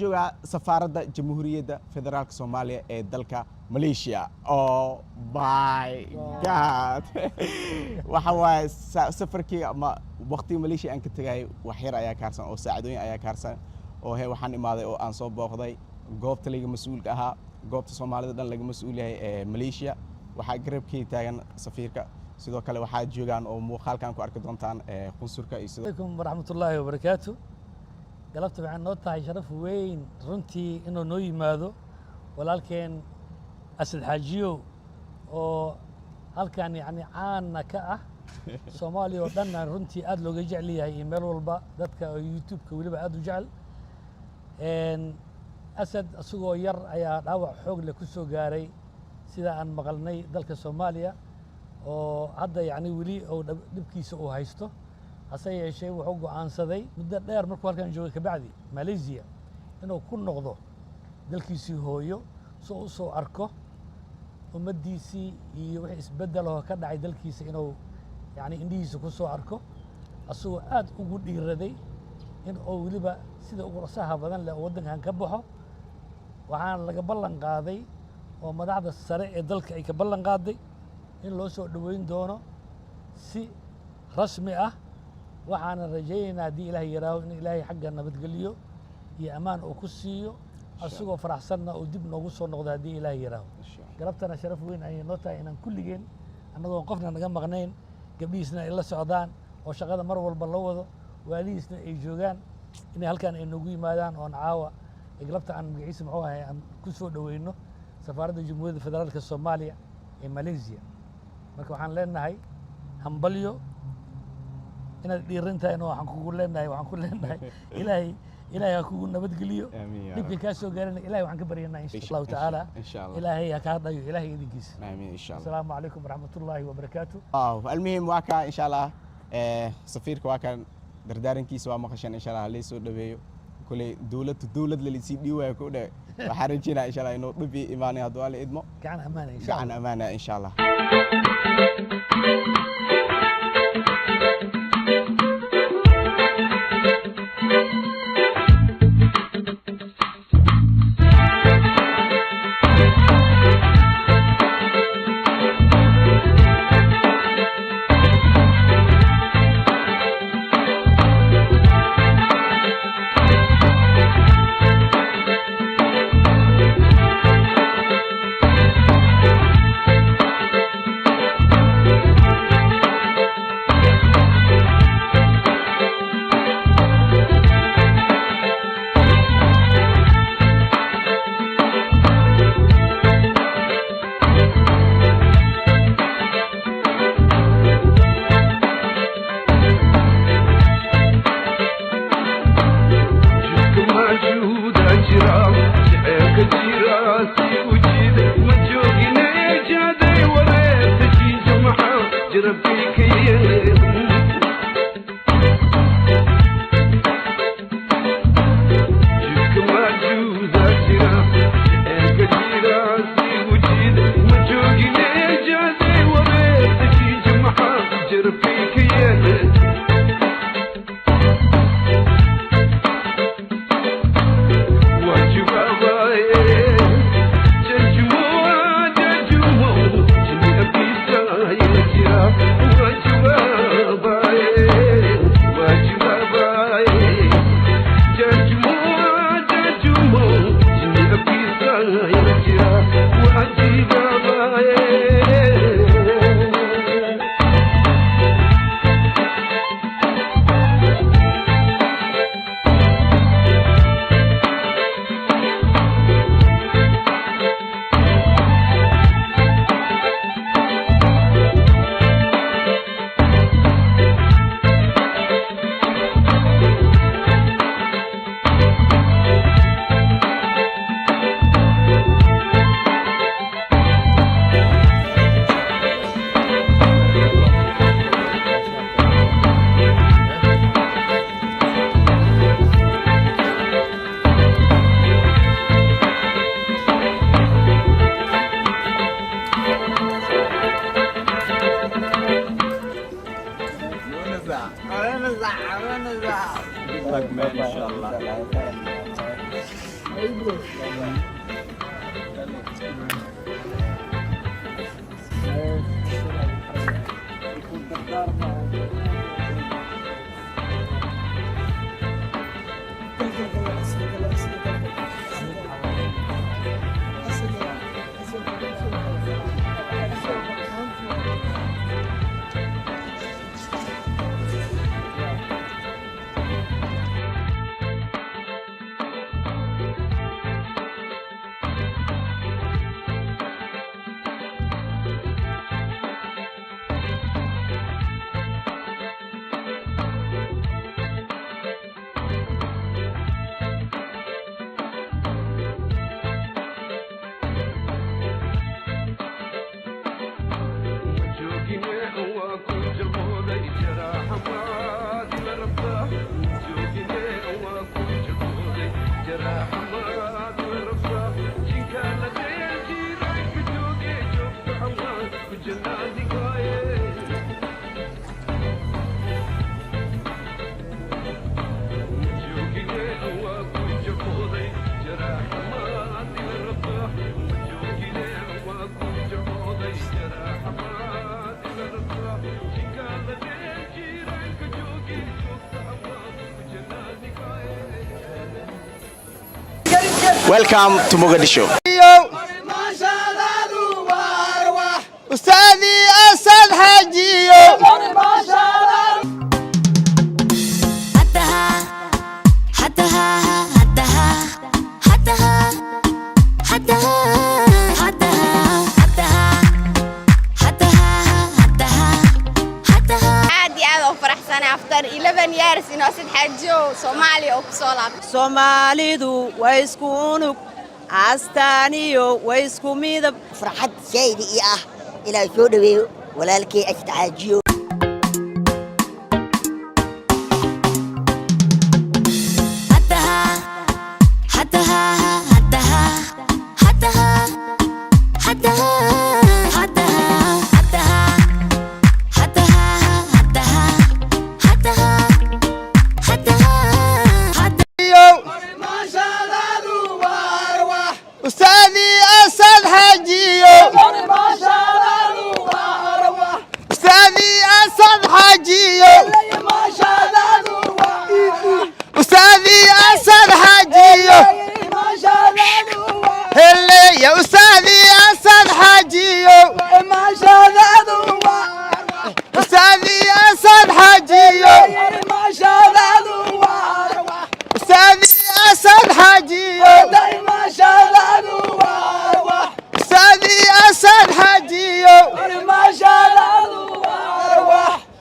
joogaa safaaradda jamhuuriyadda federaalka Soomaaliya ee dalka Malaysia. Oh my god. waxa waay safarkii ama waqti Malaysia aan ka tagay wax yar ayaa kaarsan oo saacadooyin ayaa kaarsan oo waxaan imaaday oo aan soo booqday goobta laga mas'uulka ahaa goobta Soomaalida dhan laga mas'uul yahay ee Malaysia. waxaa garabkii taagan safiirka sidoo kale waxaa joogaan oo muuqaalkan ku arki doontaan qunsulka iyo sidoo alaykum warahmatullaahi wabarakaatuh. galabta waxaan noo tahay sharaf weyn runtii inuu noo yimaado walaalkeen Asad Xaajiyo oo halkan yani caana ka ah Soomaaliya oo dhan runtii aad looga jecel yahay meel walba dadka YouTube-ka waliba aad u jecel. Asad asagoo yar ayaa dhaawac xoog leh ku soo gaaray sida aan maqalnay dalka Soomaaliya oo hadda yani wali oo dhibkiisa uu haysto hase yeeshee wuxuu go'aansaday muddo dheer markuu halkan joogay kabacdi Malaysia inuu ku noqdo dalkiisii hooyo soo u soo arko ummadiisii iyo wixii isbedel oo ka dhacay dalkiisa inuu yani indhihiisa ku soo arko asagoo aad ugu dhiiraday in uu waliba sida ugu rasaha badan leh waddankan ka baxo. waxaan laga ballan qaaday oo madaxda sare ee dalka ay ka ballan qaaday in loo soo dhaweyn doono si rasmi ah. waxaana rajaynaynaa haddii ilaahay yaraaho in ilaahay xagga nabadgeliyo iyo ammaan uu ku siiyo asagoo faraxsanna uu dib noogu soo noqdo haddii ilaahay yaraaho. galabtana sharaf weyn ayay noo tahay inaan kulligeen annagoon qofna naga maqnayn gabdhihiisna ay la socdaan oo shaqada mar walba la wado waalihiisna ay joogaan inay halkan ay noogu yimaadaan oon caawa galabta aan magaciisa muxuu ahay aan ku soo dhaweyno safaaradda jamhuuriyadda federaalka Soomaaliya ee Malaysia. marka waxaan leenahay hambalyo inaad dhiirantahay waxaan kugu leenahay ilaahay ha kugu nabadgeliyo dhibka kaa soo gaarana ilaahay waxaan ka baryaynaa insha Allah taala ilaahay ha kaa dhayo ilaahay idinkiisa. amiin insha Allah. Assalaamu calaykum warahmatullaahi wabarakaatuh. almuhim waa ka insha Allah safiirka waa kan dardaarankiisa waa maqashan insha Allah la soo dhaweeyo kulay dawlad la lisii dhiiwayo ku dhaw waxaan rajaynaa insha Allah inuu dhib iimaanay haddii alla idmo gacan amaana insha Allah. ونزع ونزع. ان شاء الله. Welcome to Mogadishu. أستاذي أسد حجيو after 11 years inuu sid xajiyo Soomaaliya oo kusoo laabtay Soomaalidu way isku unug astaaniyo way isku midab farxad shaydi ah ilaa soo dhaweeyo walaalkay Asad Xaajiyo أستاذي أسد حجيو أستاذي أسد حجيو أستاذي أسد حجيو هلي يا أستاذي أسد حجيو أستاذي أسد حجيو أستاذي أسد حجيو أستاذي أسد حجيو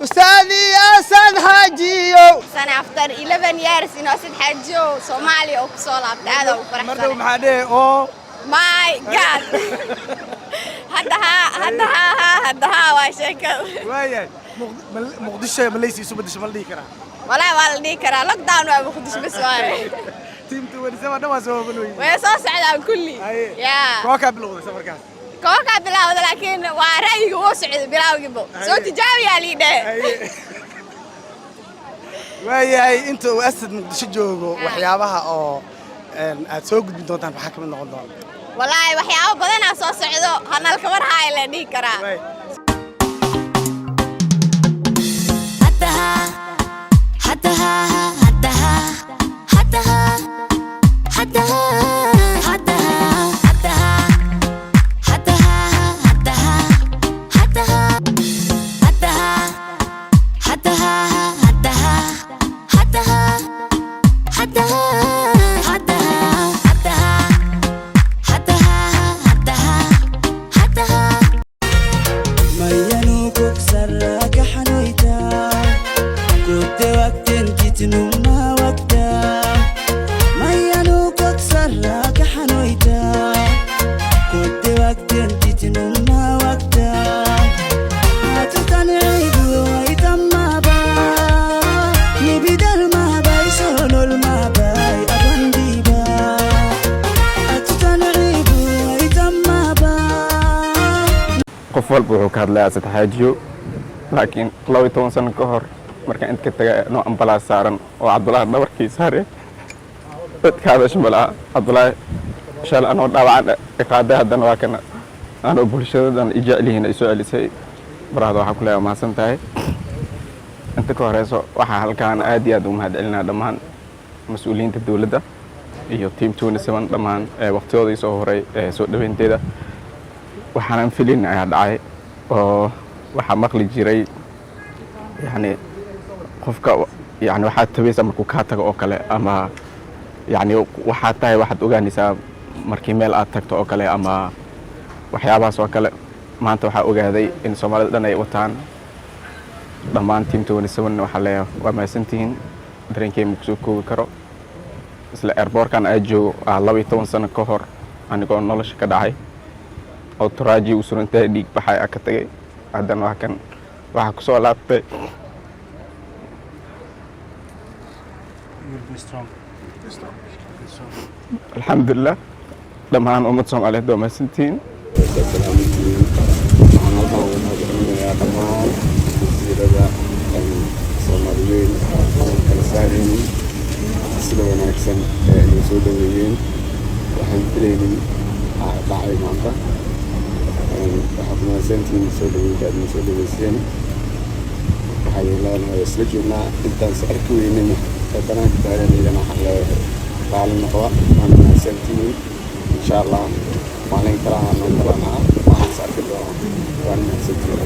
أستاذي أسد حجيو سنة after 11 years inuu sid xajiyo Soomaaliya oo kusoo laabtay aad ugu faraxsan محادي أو my god hadda waa sheekada وايد مقدشة مليسي سوبدش ملدي كرا والله waa la dhihi karaa lockdown waa Muqdisho bas waaye تيم توين سما دما سوا بلوي way soo socdaan kulli yaa كوكا بلوي سفر كاس kooka bilawda laakiin waa ra'yiga uu socdo bilawgiiba soo tijaabiyaa liidhe waayahay inta uu Asad Muqdisho joogo waxyaabaha oo aad soo gudbin doontaan waxa kamid noqon doona wallahi waxyaabo badan aan soo socdo hanal ka war haay la dhihi karaa qof walba wuxuu ka hadlay Asad Xaajiyo laakiin 12 sano ka hor marka inta ka tagay noo ambalaas saaran oo Cabdullaahi dhabarkiisa saaray dadkaada shmala Abdullahi shal anoo dhaawacay qaada haddana waa kana anoo bulshadadan ijaalihina isu alisay baraada waxa ku leeyahay maasan tahay inta ka horeyso waxa halkaan aad iyo aad u mahadcelinaa dhammaan mas'uuliyiinta dawladda iyo team 27 dhammaan waqtigoodii soo horay soo dhaweynteeda waxaan filin ayaa dhacay oo waxa maqli jiray yani qofka yani waxa tabaysa markuu ka tago oo kale ama yani waxa tahay waxaad ogaanaysaa markii meel aad tagto oo kale ama waxyaabahaas oo kale maanta waxa ogaaday in Soomaalida dhan ay wataan dhammaan team 27 waxa leeyahay waa maasantihiin dareenkayga ku soo koobi karo isla airportkan ay joogo 12 sano ka hor anigoo nolosha ka dhacay oo turaaji u surantay dhiig baxay ka tagay haddana waa kan waxa ku soo laabtay alxamdulillah dhammaan ummad Soomaaliyeed waa maasantihiin Soomaaliyeed kala saareen sida wanaagsan ee ay soo dhaweeyeen waxaan filaynin dhacay maanta waxaad mahadsantihiin soo dhaweynta aad soo dhaweyseen waxaa yeelanahay isla joognaa intaan is arki weynina ee banaanka taaganayana waxaan leeyahay raali noqda waan mahadsantihiin insha allah maalin kale aan noo kalana waxaan is arki doonaa waan mahadsantihiin